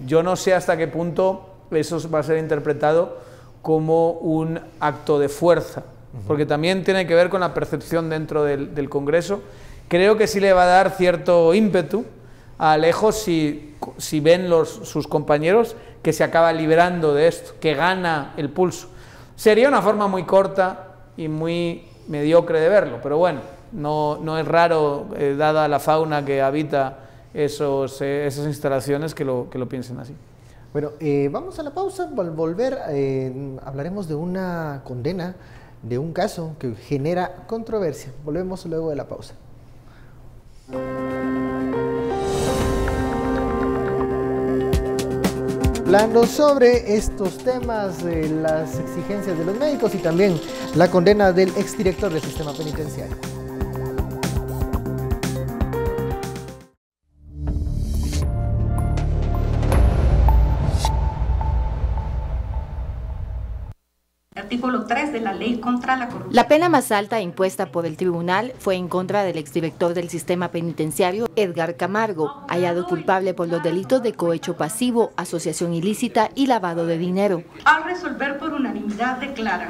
Speaker 4: yo no sé hasta qué punto eso va a ser interpretado como un acto de fuerza, porque también tiene que ver con la percepción dentro del Congreso. Creo que sí le va a dar cierto ímpetu a Alejos si ven sus compañeros que se acaba librando de esto, que gana el pulso. Sería una forma muy corta y muy mediocre de verlo, pero bueno, no es raro, dada la fauna que habita esas instalaciones, que lo piensen así.
Speaker 1: Bueno, vamos a la pausa. Al volver hablaremos de una condena, de un caso que genera controversia. Volvemos luego de la pausa. Hablando sobre estos temas, las exigencias de los médicos y también la condena del exdirector del sistema penitenciario.
Speaker 8: Artículo 3 de la Ley contra la Corrupción.
Speaker 2: La pena más alta impuesta por el tribunal fue en contra del exdirector del sistema penitenciario, Edgar Camargo, hallado culpable por los delitos de cohecho pasivo, asociación ilícita y lavado de dinero.
Speaker 8: Al resolver por unanimidad declara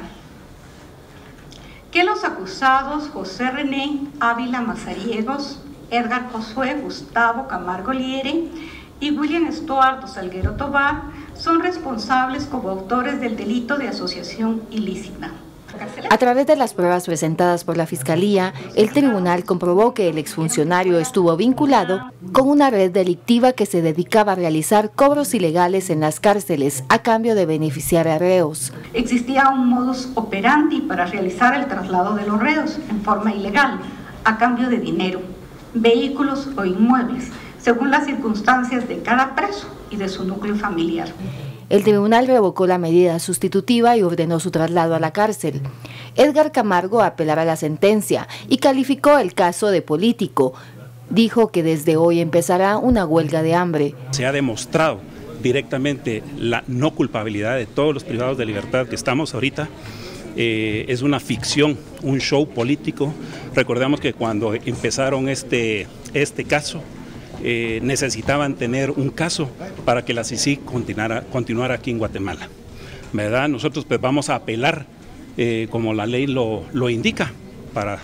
Speaker 8: que los acusados José René Ávila Mazariegos, Edgar Josué Gustavo Camargo Liere y William Estuardo Salguero Tobar son responsables como autores del delito de asociación ilícita.
Speaker 2: A través de las pruebas presentadas por la Fiscalía, el tribunal comprobó que el exfuncionario estuvo vinculado con una red delictiva que se dedicaba a realizar cobros ilegales en las cárceles a cambio de beneficiar a reos.
Speaker 8: Existía un modus operandi para realizar el traslado de los reos en forma ilegal, a cambio de dinero, vehículos o inmuebles, según las circunstancias de cada preso y de su núcleo familiar.
Speaker 2: El tribunal revocó la medida sustitutiva y ordenó su traslado a la cárcel. Edgar Camargo apelará a la sentencia y calificó el caso de político. Dijo que desde hoy empezará una huelga de hambre.
Speaker 9: Se ha demostrado directamente la no culpabilidad de todos los privados de libertad que estamos ahorita. Es una ficción, un show político. Recordemos que cuando empezaron este caso, necesitaban tener un caso para que la CICIG continuara aquí en Guatemala, ¿verdad? Nosotros pues vamos a apelar como la ley lo indica para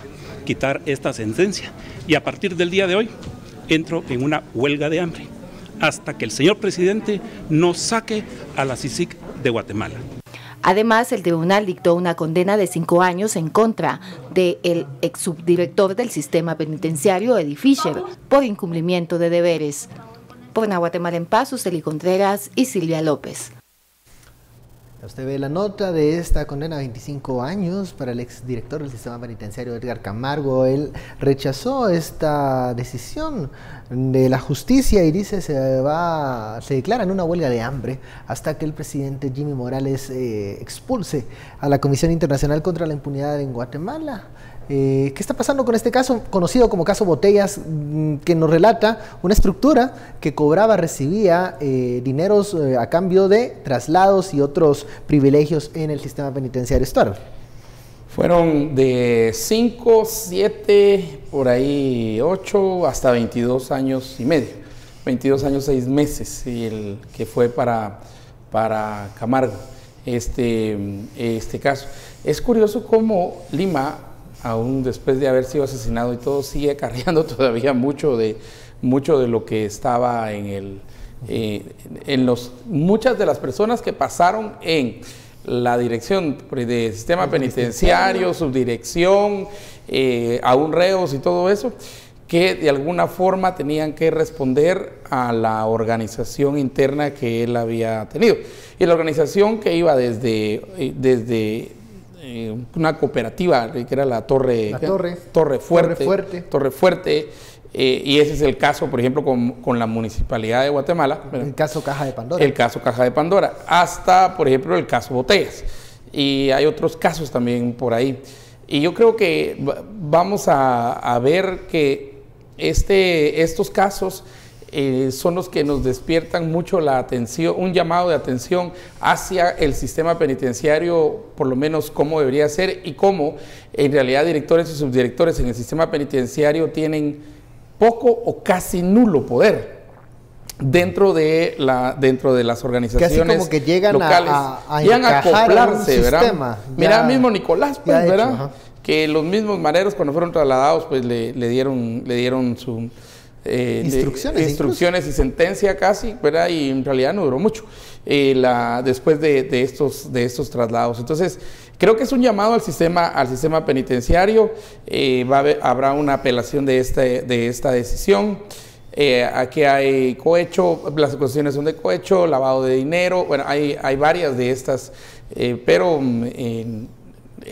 Speaker 9: quitar esta sentencia, y a partir del día de hoy entro en una huelga de hambre hasta que el señor presidente nos saque a la CICIG de Guatemala.
Speaker 2: Además, el tribunal dictó una condena de 5 años en contra del ex subdirector del sistema penitenciario, Eddie Fisher, por incumplimiento de deberes. Por Guatemala en Paz, Suseli Contreras y Silvia López.
Speaker 1: Usted ve la nota de esta condena a 25 años para el exdirector del sistema penitenciario Edgar Camargo. Él rechazó esta decisión de la justicia y dice se declara en una huelga de hambre hasta que el presidente Jimmy Morales expulse a la Comisión Internacional contra la Impunidad en Guatemala. ¿Qué está pasando con este caso, conocido como caso Botellas, que nos relata una estructura que recibía dineros a cambio de traslados y otros privilegios en el sistema penitenciario? Stuart.
Speaker 3: Fueron de 5, 7, por ahí 8, hasta 22 años y medio. 22 años, 6 meses, y el que fue para Camargo, este caso. Es curioso cómo Lima, aún después de haber sido asesinado y todo, sigue acarreando todavía mucho de lo que estaba muchas de las personas que pasaron en la dirección de sistema penitenciario, subdirección, aún reos y todo eso, que de alguna forma tenían que responder a la organización interna que él había tenido. Y la organización que iba desde una cooperativa que era la Torre Fuerte, y ese es el caso, por ejemplo, con la Municipalidad de Guatemala.
Speaker 1: El caso Caja de Pandora.
Speaker 3: El caso Caja de Pandora, hasta, por ejemplo, el caso Botellas. Y hay otros casos también por ahí. Y yo creo que vamos a ver que estos casos son los que nos despiertan mucho la atención, un llamado de atención hacia el sistema penitenciario, por lo menos cómo debería ser y cómo en realidad directores y subdirectores en el sistema penitenciario tienen poco o casi nulo poder dentro de las organizaciones
Speaker 1: casi como que llegan
Speaker 3: locales. Llegan a acoplarse, ¿verdad? Sistema, mira, mismo Nicolás, pues, ¿verdad?
Speaker 1: Hecho,
Speaker 3: que los mismos mareros cuando fueron trasladados, pues le dieron su instrucciones y sentencia casi, ¿verdad? Y en realidad no duró mucho después de estos traslados. Entonces, creo que es un llamado al sistema penitenciario. Habrá una apelación de esta decisión. Aquí hay cohecho, las acusaciones son de cohecho, lavado de dinero, bueno, hay varias de estas, pero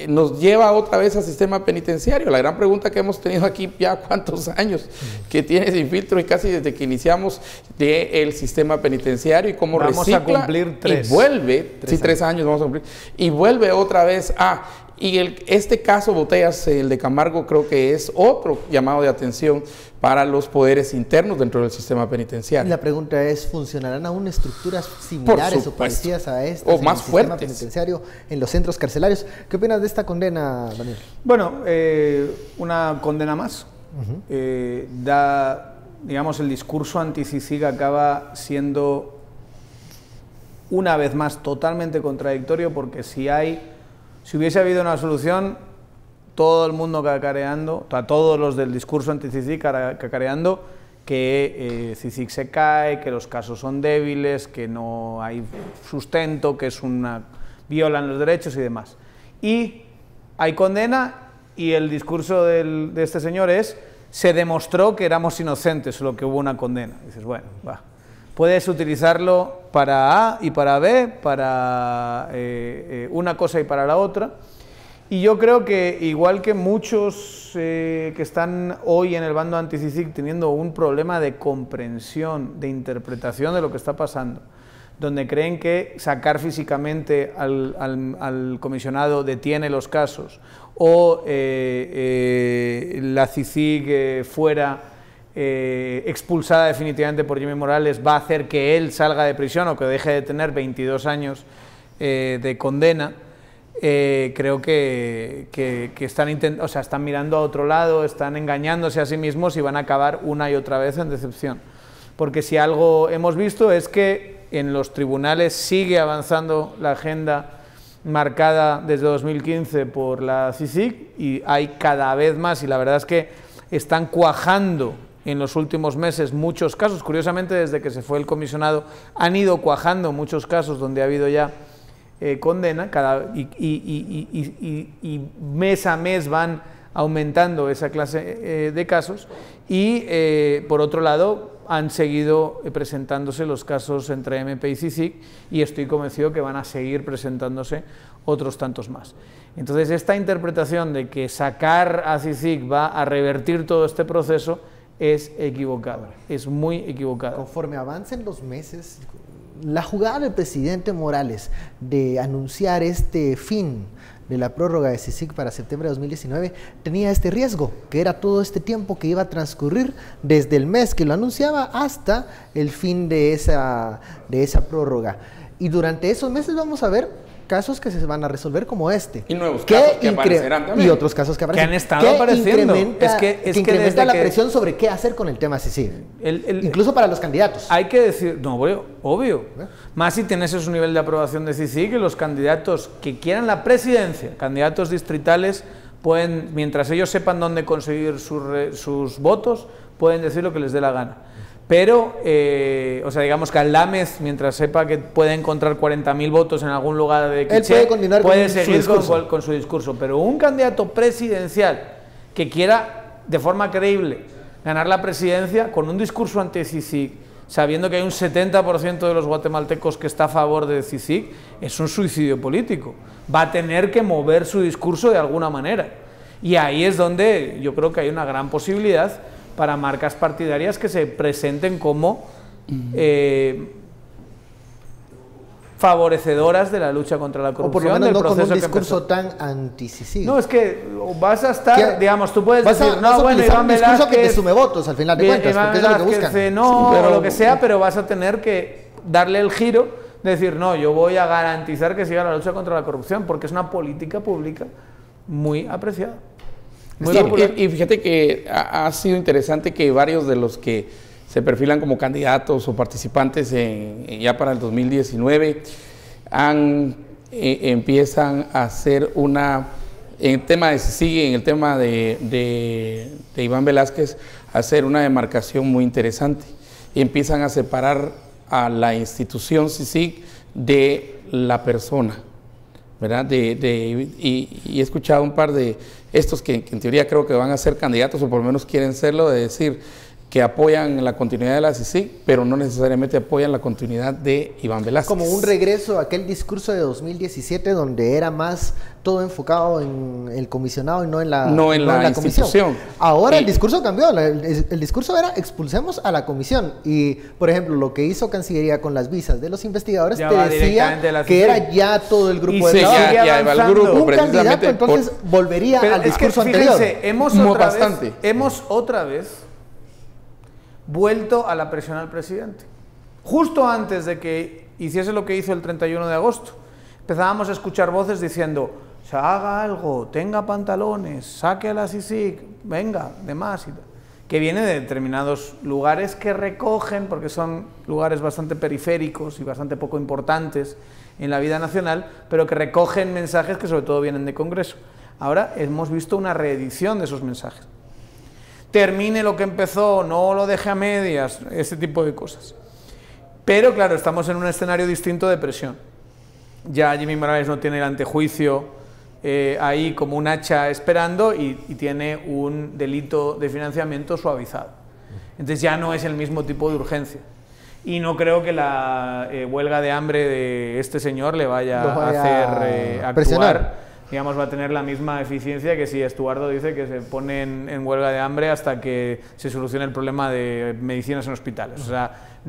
Speaker 3: nos lleva otra vez al sistema penitenciario. La gran pregunta que hemos tenido aquí ya cuántos años que tiene Sin Filtro, y casi desde que iniciamos el sistema penitenciario y cómo
Speaker 4: vamos
Speaker 3: recicla
Speaker 4: a cumplir 3.
Speaker 3: Y vuelve, 3 años vamos a cumplir, y vuelve otra vez y este caso Botellas, el de Camargo, creo que es otro llamado de atención para los poderes internos dentro del sistema penitenciario.
Speaker 1: Y la pregunta es, ¿funcionarán aún estructuras similares o parecidas a estas
Speaker 3: o más fuertes
Speaker 1: sistema penitenciario en los centros carcelarios? ¿Qué opinas de esta condena, Daniel?
Speaker 4: Bueno, una condena más. Digamos, el discurso anti-CICIG acaba siendo una vez más totalmente contradictorio, porque si hubiese habido una solución, todo el mundo cacareando, todos los del discurso anti-CICIG cacareando que CICIG se cae, que los casos son débiles, que no hay sustento, que violan los derechos y demás. Y hay condena, y el discurso de este señor se demostró que éramos inocentes, solo que hubo una condena. Y dices, bueno, va. Puedes utilizarlo para A y para B, para una cosa y para la otra. Y yo creo que, igual que muchos que están hoy en el bando anti-CICIG teniendo un problema de comprensión, de interpretación de lo que está pasando, donde creen que sacar físicamente al comisionado detiene los casos, o la CICIG fuera expulsada definitivamente por Jimmy Morales va a hacer que él salga de prisión o que deje de tener 22 años de condena. Creo que están mirando a otro lado, están engañándose a sí mismos y van a acabar una y otra vez en decepción. Porque si algo hemos visto es que en los tribunales sigue avanzando la agenda marcada desde 2015 por la CICIG y hay cada vez más, y la verdad es que están cuajando en los últimos meses muchos casos. Curiosamente, desde que se fue el comisionado han ido cuajando muchos casos donde ha habido ya condena, y mes a mes van aumentando esa clase de casos, y por otro lado han seguido presentándose los casos entre MP y CICIG, y estoy convencido que van a seguir presentándose otros tantos más. Entonces, esta interpretación de que sacar a CICIG va a revertir todo este proceso es equivocada, es muy equivocada.
Speaker 1: Conforme avancen los meses, la jugada del presidente Morales de anunciar este fin de la prórroga de CICIG para septiembre de 2019 tenía este riesgo, que era todo este tiempo que iba a transcurrir desde el mes que lo anunciaba hasta el fin de esa prórroga. Y durante esos meses vamos a ver casos que se van a resolver como este.
Speaker 3: Y nuevos casos que aparecerán también.
Speaker 1: Y otros casos que aparecen.
Speaker 4: Que han estado apareciendo.
Speaker 1: Incrementa la presión sobre qué hacer con el tema CICIG. Incluso para los candidatos.
Speaker 4: Hay que decir, no, obvio. Más si tienes un nivel de aprobación de CICIG, que los candidatos que quieran la presidencia, candidatos distritales, pueden, mientras ellos sepan dónde conseguir sus votos, pueden decir lo que les dé la gana. Pero, digamos que Aldamez, mientras sepa que puede encontrar 40.000 votos en algún lugar de Quiché, puede seguir con su discurso. Pero un candidato presidencial que quiera, de forma creíble, ganar la presidencia con un discurso anti-CICIG, sabiendo que hay un 70% de los guatemaltecos que está a favor de CICIG, es un suicidio político. Va a tener que mover su discurso de alguna manera. Y ahí es donde yo creo que hay una gran posibilidad para marcas partidarias que se presenten como favorecedoras de la lucha contra la corrupción.
Speaker 1: O por lo menos no con un discurso tan anti-CICIG.
Speaker 4: No, es que vas a estar, digamos, tú puedes decir,
Speaker 1: Iván un discurso que te sume votos al final de cuentas, porque eso es lo que buscan.
Speaker 4: Pero lo que sea, pero vas a tener que darle el giro de decir, no, yo voy a garantizar que siga la lucha contra la corrupción, porque es una política pública muy apreciada.
Speaker 3: Sí, y fíjate que ha sido interesante que varios de los que se perfilan como candidatos o participantes ya para el 2019 empiezan a hacer en el tema de CICIG, en el tema de Iván Velázquez, a hacer una demarcación muy interesante. Y empiezan a separar a la institución CICIG de la persona, ¿verdad? Y he escuchado un par de estos que en teoría creo que van a ser candidatos o por lo menos quieren serlo, de decir que apoyan la continuidad de la CICIG, pero no necesariamente apoyan la continuidad de Iván Velázquez.
Speaker 1: Como un regreso a aquel discurso de 2017 donde era más todo enfocado en el comisionado y no en la comisión. Ahora el discurso cambió, el discurso era expulsemos a la comisión, y por ejemplo lo que hizo Cancillería con las visas de los investigadores ya te decía que era ya todo el grupo de trabajo.
Speaker 3: Ya va el grupo,
Speaker 1: un candidato entonces volvería al discurso anterior.
Speaker 4: Hemos otra vez vuelto a la presión al presidente. Justo antes de que hiciese lo que hizo el 31 de agosto, empezábamos a escuchar voces diciendo, se haga algo, tenga pantalones, saque a la CICIG, venga, demás, y tal. Que viene de determinados lugares que recogen, porque son lugares bastante periféricos y bastante poco importantes en la vida nacional, pero que recogen mensajes que sobre todo vienen de Congreso. Ahora hemos visto una reedición de esos mensajes. Termine lo que empezó, no lo deje a medias, ese tipo de cosas. Pero claro, estamos en un escenario distinto de presión. Ya Jimmy Morales no tiene el antejuicio ahí como un hacha esperando y tiene un delito de financiamiento suavizado. Entonces ya no es el mismo tipo de urgencia. Y no creo que la huelga de hambre de este señor le vaya a hacer actuar. Digamos, va a tener la misma eficiencia que si Estuardo dice que se pone en huelga de hambre hasta que se solucione el problema de medicinas en hospitales. O sea,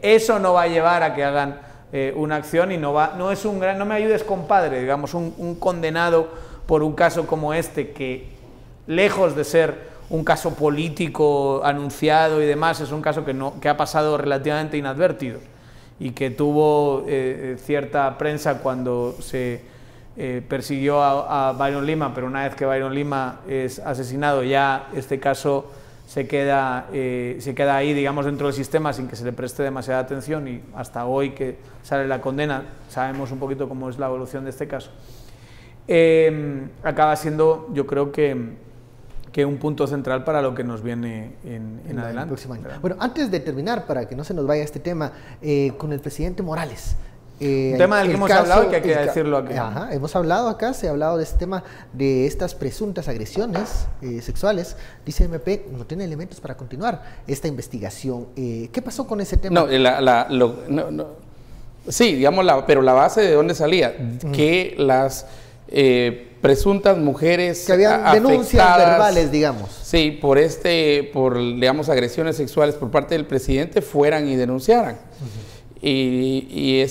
Speaker 4: eso no va a llevar a que hagan una acción y no es un gran, no me ayudes compadre, digamos, un condenado por un caso como este que, lejos de ser un caso político anunciado y demás, es un caso que ha pasado relativamente inadvertido y que tuvo cierta prensa cuando se persiguió a Byron Lima, pero una vez que Byron Lima es asesinado, ya este caso se queda ahí, digamos, dentro del sistema sin que se le preste demasiada atención, y hasta hoy que sale la condena sabemos un poquito cómo es la evolución de este caso. Acaba siendo, yo creo que un punto central para lo que nos viene en adelante.
Speaker 1: Bueno, antes de terminar, para que no se nos vaya este tema, con el presidente Morales.
Speaker 4: Un tema del que hemos hablado y que hay que decirlo aquí.
Speaker 1: Ajá, hemos hablado acá, se ha hablado de este tema, de estas presuntas agresiones sexuales. Dice MP, no tiene elementos para continuar esta investigación. ¿Qué pasó con ese tema?
Speaker 3: Sí, digamos, pero la base de dónde salía, que las presuntas mujeres
Speaker 1: que habían denuncias verbales, digamos. Sí,
Speaker 3: por digamos, agresiones sexuales por parte del presidente, fueran y denunciaran. Y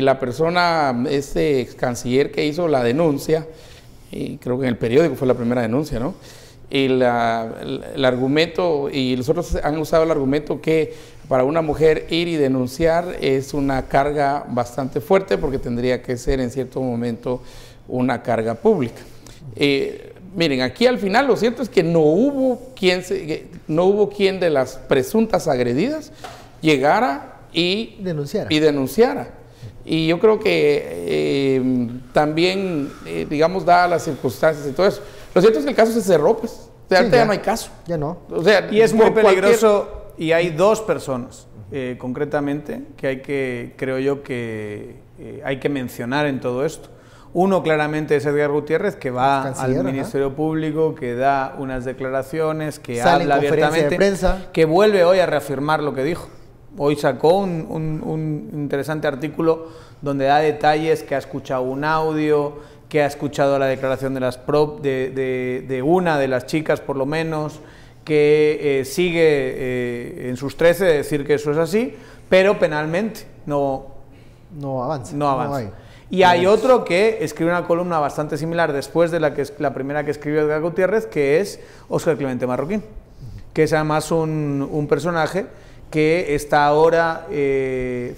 Speaker 3: la persona, ex canciller que hizo la denuncia, y creo que en el periódico fue la primera denuncia, ¿no? Y el argumento, y los otros han usado el argumento que para una mujer ir y denunciar es una carga bastante fuerte, porque tendría que ser en cierto momento una carga pública. Miren, aquí al final lo cierto es que no hubo quien de las presuntas agredidas llegara y denunciara. Y yo creo que también, digamos, dadas las circunstancias y todo eso, lo cierto es que el caso se cerró, pues. O sea, ahorita ya no hay caso.
Speaker 1: Ya no.
Speaker 3: O sea,
Speaker 4: y es muy peligroso, y hay dos personas, concretamente, que creo yo que hay que mencionar en todo esto. Uno claramente es Edgar Gutiérrez, que va al Ministerio Público, que da unas declaraciones, que habla abiertamente,
Speaker 1: de prensa,
Speaker 4: que vuelve hoy a reafirmar lo que dijo. Hoy sacó un interesante artículo donde da detalles, que ha escuchado un audio, que ha escuchado la declaración de una de las chicas, por lo menos, que sigue en sus 13 de decir que eso es así, pero penalmente no avanza. Y hay otro que escribe una columna bastante similar después de la primera que escribió Edgar Gutiérrez, que es Óscar Clemente Marroquín, que es además un personaje que está ahora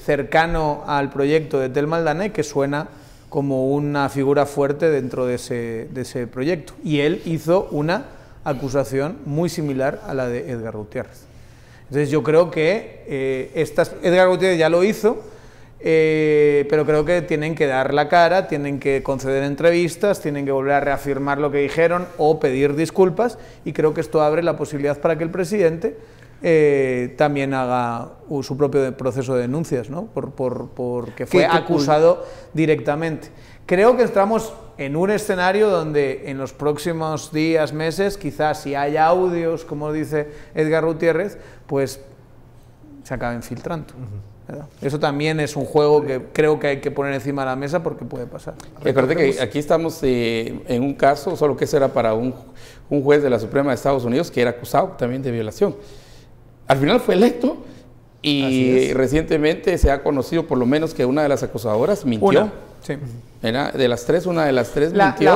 Speaker 4: cercano al proyecto de Tel Maldana y que suena como una figura fuerte dentro de ese proyecto. Y él hizo una acusación muy similar a la de Edgar Gutiérrez. Entonces yo creo que Edgar Gutiérrez ya lo hizo, pero creo que tienen que dar la cara, tienen que conceder entrevistas, tienen que volver a reafirmar lo que dijeron o pedir disculpas, y creo que esto abre la posibilidad para que el presidente también haga su propio proceso de denuncias, ¿no? Porque fue acusado directamente. Creo que estamos en un escenario donde en los próximos días, meses, quizás si hay audios, como dice Edgar Gutiérrez, pues se acaben filtrando. Eso también es un juego que creo que hay que poner encima de la mesa, porque puede pasar.
Speaker 3: Recuerde que aquí estamos en un caso, solo que eso era para un juez de la Suprema de Estados Unidos que era acusado también de violación. Al final fue electo y recientemente se ha conocido por lo menos que una de las acusadoras mintió. Era de las tres, una de las tres mintió.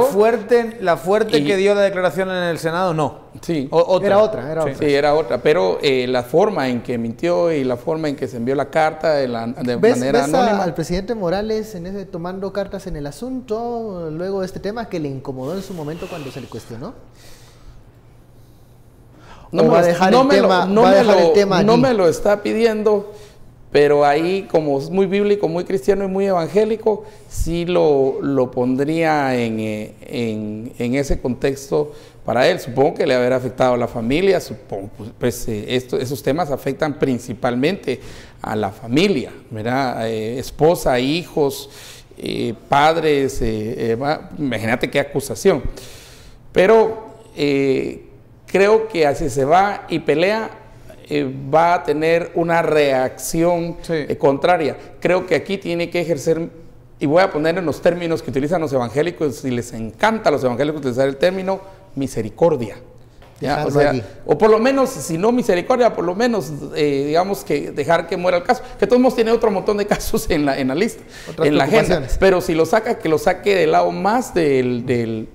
Speaker 4: La fuerte que dio la declaración en el Senado, no.
Speaker 3: Sí.
Speaker 1: Era otra.
Speaker 3: Sí, era otra. Pero la forma en que mintió y la forma en que se envió la carta de manera anónima.
Speaker 1: Al presidente Morales tomando cartas en el asunto, luego de este tema que le incomodó en su momento cuando se le cuestionó?
Speaker 3: No me lo está pidiendo, pero ahí, como es muy bíblico, muy cristiano y muy evangélico, sí lo pondría en ese contexto para él. Supongo que le habrá afectado a la familia, supongo, pues esos temas afectan principalmente a la familia, ¿verdad? Esposa, hijos, padres, imagínate qué acusación. Pero creo que así se va y pelea, va a tener una reacción contraria. Creo que aquí tiene que ejercer, y voy a poner en los términos que utilizan los evangélicos, y les encanta a los evangélicos utilizar el término misericordia. ¿Ya? O por lo menos, si no misericordia, por lo menos, digamos, que dejar que muera el caso. Que todos modos tiene otro montón de casos en la lista, en la agenda. Pero si lo saca, que lo saque del lado más del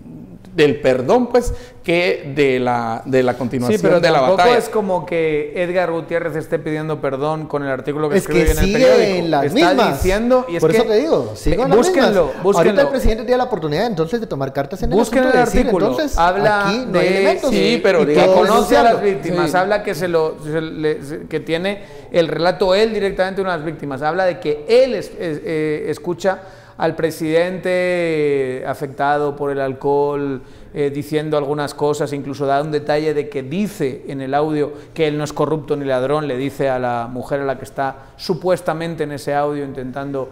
Speaker 3: del perdón, pues, que de la continuación
Speaker 4: pero
Speaker 3: de la batalla.
Speaker 4: tampoco es como que Edgar Gutiérrez esté pidiendo perdón con el artículo que escribe en el
Speaker 1: sigue
Speaker 4: periódico.
Speaker 1: En las
Speaker 4: está
Speaker 1: mismas.
Speaker 4: diciendo, y es
Speaker 1: por
Speaker 4: que,
Speaker 1: eso te digo,
Speaker 4: búsquenlo.
Speaker 1: Ahorita el presidente tiene la oportunidad entonces de tomar cartas en el asunto,
Speaker 4: el artículo.
Speaker 1: Entonces,
Speaker 4: habla
Speaker 1: aquí no hay elementos.
Speaker 3: Sí, pero
Speaker 4: que conoce a las víctimas,
Speaker 3: sí.
Speaker 4: habla que tiene el relato él directamente de unas víctimas, habla de que él escucha al presidente afectado por el alcohol, diciendo algunas cosas, incluso da un detalle de que dice en el audio que él no es corrupto ni ladrón, le dice a la mujer a la que está supuestamente en ese audio intentando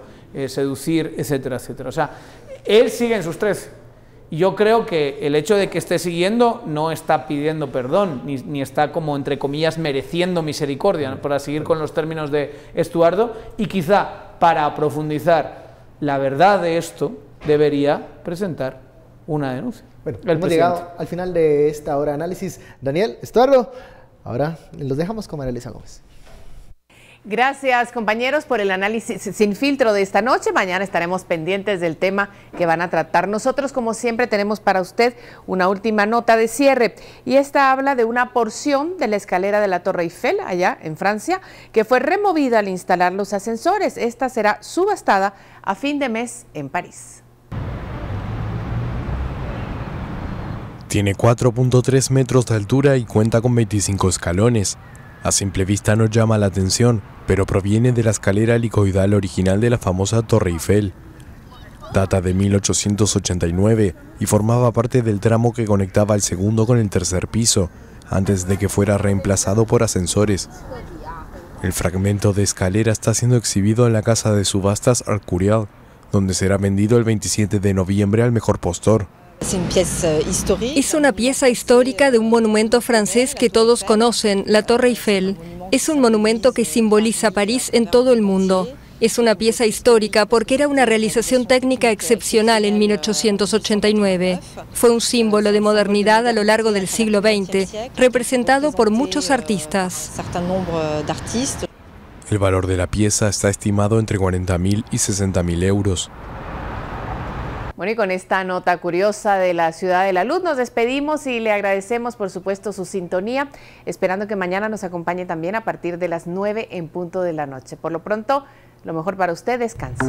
Speaker 4: seducir, etcétera, etcétera. O sea, él sigue en sus 13. Y yo creo que el hecho de que esté siguiendo no está pidiendo perdón, ni está como, entre comillas, mereciendo misericordia, ¿no? Para seguir con los términos de Estuardo, y quizá para profundizar la verdad de esto debería presentar una denuncia.
Speaker 1: Bueno, hemos llegado al final de esta hora de análisis. Daniel, Estuardo, ahora los dejamos con María Luisa Gómez.
Speaker 10: Gracias, compañeros, por el análisis sin filtro de esta noche. Mañana estaremos pendientes del tema que van a tratar. Nosotros, como siempre, tenemos para usted una última nota de cierre, y esta habla de una porción de la escalera de la Torre Eiffel, allá en Francia, que fue removida al instalar los ascensores. Esta será subastada a fin de mes en París.
Speaker 11: Tiene 4.3 metros de altura y cuenta con 25 escalones. A simple vista no llama la atención, pero proviene de la escalera helicoidal original de la famosa Torre Eiffel. Data de 1889 y formaba parte del tramo que conectaba el segundo con el tercer piso, antes de que fuera reemplazado por ascensores. El fragmento de escalera está siendo exhibido en la casa de subastas Arcurial, donde será vendido el 27 de noviembre al mejor postor.
Speaker 12: Es una pieza histórica de un monumento francés que todos conocen, la Torre Eiffel. Es un monumento que simboliza París en todo el mundo. Es una pieza histórica porque era una realización técnica excepcional en 1889. Fue un símbolo de modernidad a lo largo del siglo XX, representado por muchos artistas.
Speaker 11: El valor de la pieza está estimado entre 40.000 y 60.000 euros.
Speaker 10: Bueno, y con esta nota curiosa de la Ciudad de la Luz nos despedimos y le agradecemos, por supuesto, su sintonía, esperando que mañana nos acompañe también a partir de las 9 en punto de la noche. Por lo pronto, lo mejor para usted, descanse.